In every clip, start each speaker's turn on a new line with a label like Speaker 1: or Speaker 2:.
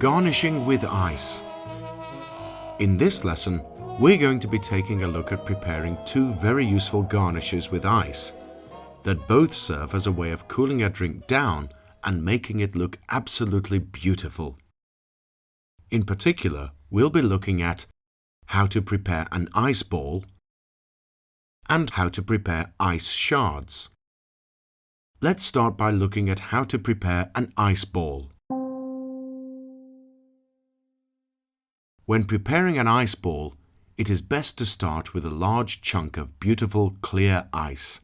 Speaker 1: Garnishing with ice. In this lesson, we're going to be taking a look at preparing two very useful garnishes with ice that both serve as a way of cooling a drink down and making it look absolutely beautiful. In particular, we'll be looking at how to prepare an ice ball and how to prepare ice shards. Let's start by looking at how to prepare an ice ball. When preparing an ice ball, it is best to start with a large chunk of beautiful clear ice.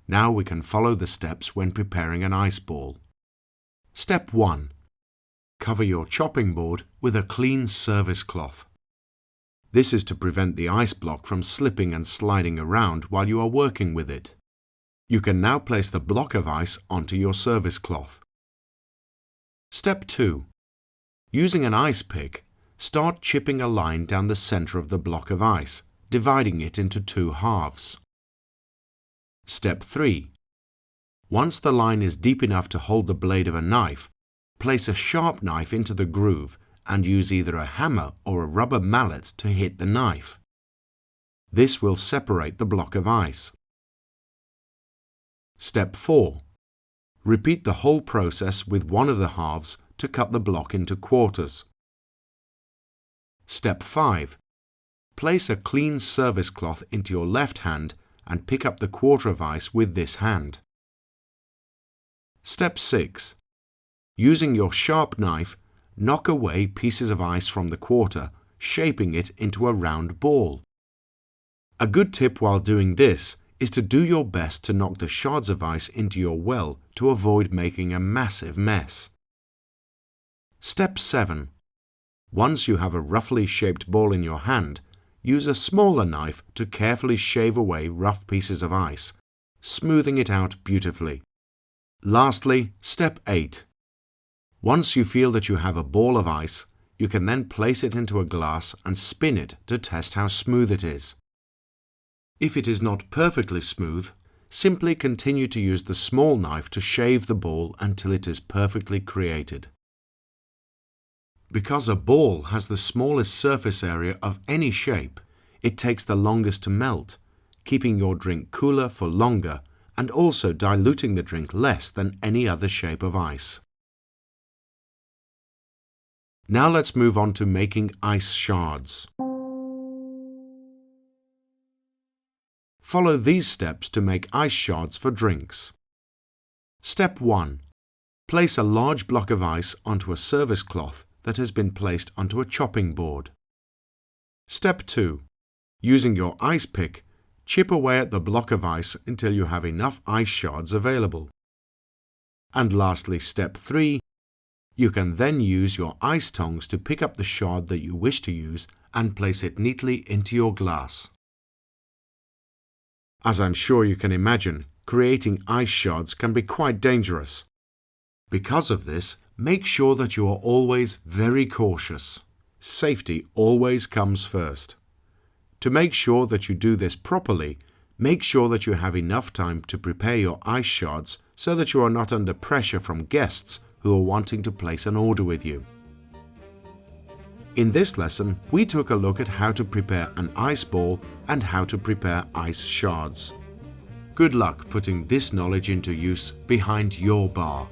Speaker 1: Now we can follow the steps when preparing an ice ball. Step 1. Cover your chopping board with a clean service cloth. This is to prevent the ice block from slipping and sliding around while you are working with it. You can now place the block of ice onto your service cloth. Step 2. Using an ice pick, start chipping a line down the center of the block of ice, dividing it into two halves. Step 3. Once the line is deep enough to hold the blade of a knife, place a sharp knife into the groove and use either a hammer or a rubber mallet to hit the knife. This will separate the block of ice. Step 4. Repeat the whole process with one of the halves to cut the block into quarters. Step 5. Place a clean service cloth into your left hand and pick up the quarter of ice with this hand. Step 6. Using your sharp knife, knock away pieces of ice from the quarter, shaping it into a round ball. A good tip while doing this is to do your best to knock the shards of ice into your well to avoid making a massive mess. Step 7. Once you have a roughly shaped ball in your hand, use a smaller knife to carefully shave away rough pieces of ice, smoothing it out beautifully. Lastly, Step 8. Once you feel that you have a ball of ice, you can then place it into a glass and spin it to test how smooth it is. If it is not perfectly smooth, simply continue to use the small knife to shave the ball until it is perfectly created. Because a ball has the smallest surface area of any shape, it takes the longest to melt, keeping your drink cooler for longer and also diluting the drink less than any other shape of ice. Now let's move on to making ice shards. Follow these steps to make ice shards for drinks. Step 1. Place a large block of ice onto a service cloth that has been placed onto a chopping board. Step 2. Using your ice pick, chip away at the block of ice until you have enough ice shards available. And lastly, Step 3. You can then use your ice tongs to pick up the shard that you wish to use and place it neatly into your glass. As I'm sure you can imagine, creating ice shards can be quite dangerous. Because of this, make sure that you are always very cautious. Safety always comes first. To make sure that you do this properly, make sure that you have enough time to prepare your ice shards so that you are not under pressure from guests who are wanting to place an order with you. In this lesson, we took a look at how to prepare an ice ball and how to prepare ice shards. Good luck putting this knowledge into use behind your bar.